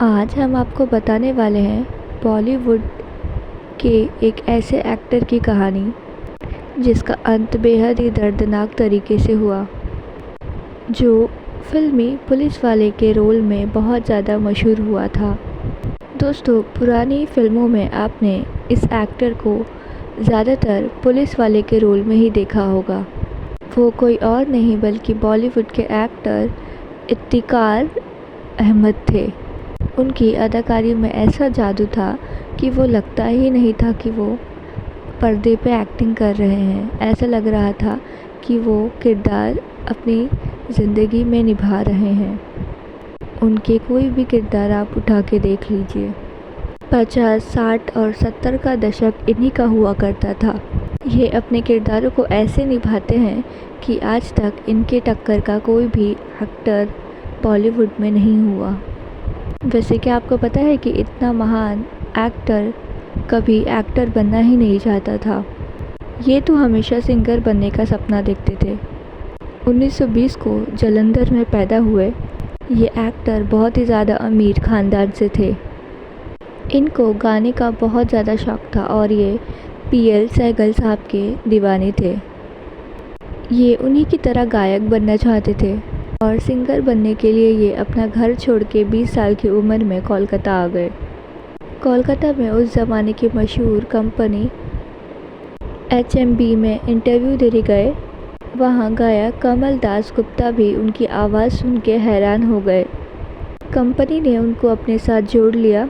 आज हम आपको बताने वाले हैं बॉलीवुड के एक ऐसे एक्टर की कहानी जिसका अंत बेहद ही दर्दनाक तरीके से हुआ, जो फिल्मी पुलिस वाले के रोल में बहुत ज़्यादा मशहूर हुआ था। दोस्तों, पुरानी फिल्मों में आपने इस एक्टर को ज़्यादातर पुलिस वाले के रोल में ही देखा होगा। वो कोई और नहीं बल्कि बॉलीवुड के एक्टर इफ्तिकार अहमद थे। उनकी अदाकारी में ऐसा जादू था कि वो लगता ही नहीं था कि वो पर्दे पे एक्टिंग कर रहे हैं। ऐसा लग रहा था कि वो किरदार अपनी ज़िंदगी में निभा रहे हैं। उनके कोई भी किरदार आप उठा के देख लीजिए। 50, 60 और 70 का दशक इन्हीं का हुआ करता था। ये अपने किरदारों को ऐसे निभाते हैं कि आज तक इनके टक्कर का कोई भी एक्टर बॉलीवुड में नहीं हुआ। वैसे क्या आपको पता है कि इतना महान एक्टर कभी एक्टर बनना ही नहीं चाहता था। ये तो हमेशा सिंगर बनने का सपना देखते थे। 1920 को जालंधर में पैदा हुए ये एक्टर बहुत ही ज़्यादा अमीर ख़ानदान से थे। इनको गाने का बहुत ज़्यादा शौक़ था और ये पीएल सहगल साहब के दीवाने थे। ये उन्हीं की तरह गायक बनना चाहते थे और सिंगर बनने के लिए ये अपना घर छोड़ के 20 साल की उम्र में कोलकाता आ गए। कोलकाता में उस ज़माने की मशहूर कंपनी HMB में इंटरव्यू देने गए। वहाँ गायक कमल दास गुप्ता भी उनकी आवाज़ सुन के हैरान हो गए। कंपनी ने उनको अपने साथ जोड़ लिया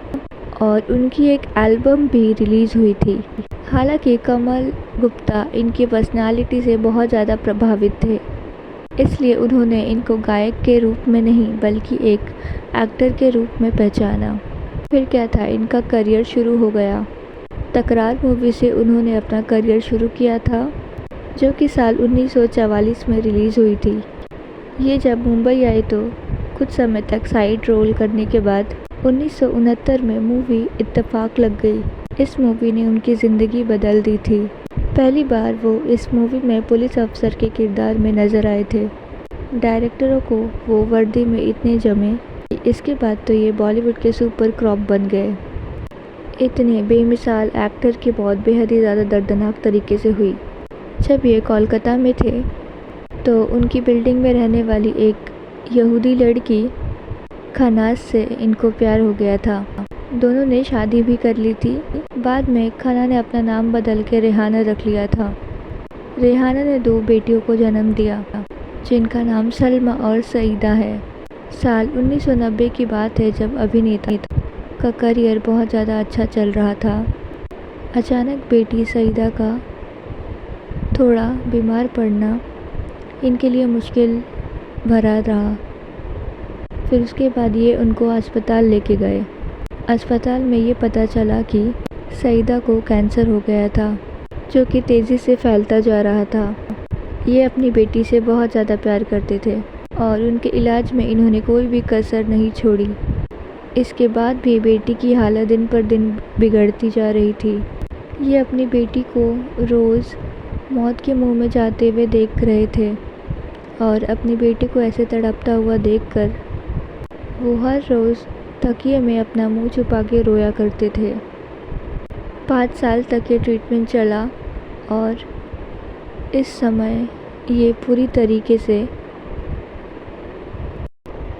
और उनकी एक एल्बम भी रिलीज़ हुई थी। हालांकि कमल गुप्ता इनकी पर्सनालिटी से बहुत ज़्यादा प्रभावित थे, इसलिए उन्होंने इनको गायक के रूप में नहीं बल्कि एक एक्टर के रूप में पहचाना। फिर क्या था, इनका करियर शुरू हो गया। तकरार मूवी से उन्होंने अपना करियर शुरू किया था, जो कि साल 1944 में रिलीज़ हुई थी। ये जब मुंबई आए तो कुछ समय तक साइड रोल करने के बाद 1969 में मूवी इत्तेफाक लग गई। इस मूवी ने उनकी ज़िंदगी बदल दी थी। पहली बार वो इस मूवी में पुलिस अफसर के किरदार में नज़र आए थे। डायरेक्टरों को वो वर्दी में इतने जमे कि इसके बाद तो ये बॉलीवुड के सुपर क्रॉप बन गए। इतने बेमिसाल एक्टर की मौत बेहद ही ज़्यादा दर्दनाक तरीके से हुई। जब ये कोलकाता में थे तो उनकी बिल्डिंग में रहने वाली एक यहूदी लड़की खन्नास से इनको प्यार हो गया था। दोनों ने शादी भी कर ली थी। बाद में खन्ना ने अपना नाम बदल के रेहाना रख लिया था। रेहाना ने 2 बेटियों को जन्म दिया, जिनका नाम सलमा और सईदा है। साल 1990 की बात है, जब अभिनेता का करियर बहुत ज़्यादा अच्छा चल रहा था। अचानक बेटी सईदा का थोड़ा बीमार पड़ना इनके लिए मुश्किल भरा रहा। फिर उसके बाद ये उनको अस्पताल लेके गए। अस्पताल में ये पता चला कि सईदा को कैंसर हो गया था, जो कि तेज़ी से फैलता जा रहा था। ये अपनी बेटी से बहुत ज़्यादा प्यार करते थे और उनके इलाज में इन्होंने कोई भी कसर नहीं छोड़ी। इसके बाद भी बेटी की हालत दिन पर दिन बिगड़ती जा रही थी। ये अपनी बेटी को रोज़ मौत के मुंह में जाते हुए देख रहे थे और अपनी बेटी को ऐसे तड़पता हुआ देखकर वो हर रोज़ तकिए में अपना मुंह छुपा के रोया करते थे। 5 साल तक ये ट्रीटमेंट चला और इस समय ये पूरी तरीके से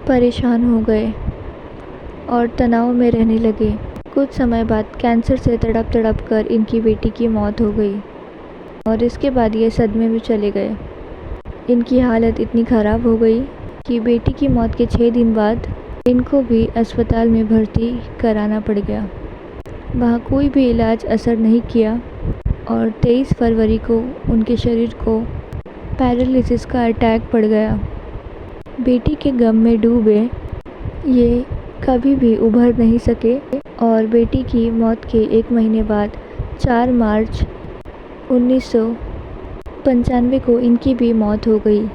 परेशान हो गए और तनाव में रहने लगे। कुछ समय बाद कैंसर से तड़प कर इनकी बेटी की मौत हो गई और इसके बाद ये सदमे में चले गए। इनकी हालत इतनी ख़राब हो गई कि बेटी की मौत के 6 दिन बाद इनको भी अस्पताल में भर्ती कराना पड़ गया। वहाँ कोई भी इलाज असर नहीं किया और 23 फरवरी को उनके शरीर को पैरालिसिस का अटैक पड़ गया। बेटी के गम में डूबे ये कभी भी उभर नहीं सके और बेटी की मौत के 1 महीने बाद 4 मार्च 1995 को इनकी भी मौत हो गई।